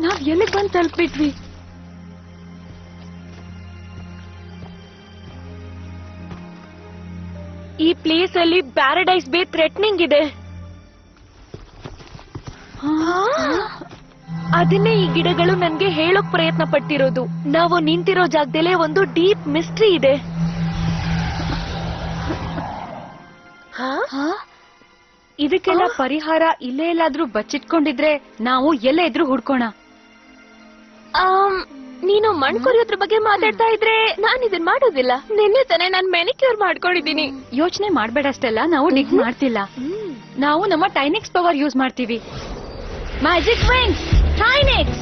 ನಾವ್ ಎಲ್ಲಿಗೆ ಬಂದು ತಲುಪಿದ್ವಿ? ಈ ಪ್ಲೇಸ್ ಅಲ್ಲಿ ಪ್ಯಾರಡೈಸ್ ಬೇ ಥ್ರೆಟ್ನಿಂಗ್ ಇದೆ. ಅದನ್ನೇ ಈ ಗಿಡಗಳು ನನ್ಗೆ ಹೇಳೋಕ್ ಪ್ರಯತ್ನ ಪಟ್ಟಿರೋದು. ನಾವು ನಿಂತಿರೋ ಜಾಗದಲ್ಲೇ ಒಂದು ಡೀಪ್ ಮಿಸ್ಟ್ರಿ ಇದೆ. ಇದಕ್ಕೆಲ್ಲ ಪರಿಹಾರ ಇಲ್ಲೇ ಎಲ್ಲಾದ್ರೂ ಬಚ್ಚಿಟ್ಕೊಂಡಿದ್ರೆ ನಾವು ಎಲ್ಲೇ ಇದ್ರೂ ಹುಡ್ಕೋಣ. ನೀನು ಮಣ್ ಕೊರಿಯೋದ್ರ ಬಗ್ಗೆ ಮಾತಾಡ್ತಾ ಇದ್ರೆ ನಾನ್ ಇದನ್ ಮಾಡೋದಿಲ್ಲ. ನಿನ್ನೆ ತಾನೇ ನಾನ್ ಮ್ಯಾನಿಕ್ಯೂರ್ ಮಾಡ್ಕೊಂಡಿದೀನಿ. ಯೋಚನೆ ಮಾಡ್ಬೇಡ ಅಷ್ಟೆಲ್ಲ, ನಾವು ಡಿಗ್ ಮಾಡ್ತಿಲ್ಲ. ನಾವು ನಮ್ಮ ಟೈನೆಕ್ಸ್ ಪವರ್ ಯೂಸ್ ಮಾಡ್ತೀವಿ. Magic wings ಟೈನೆಕ್ಸ್.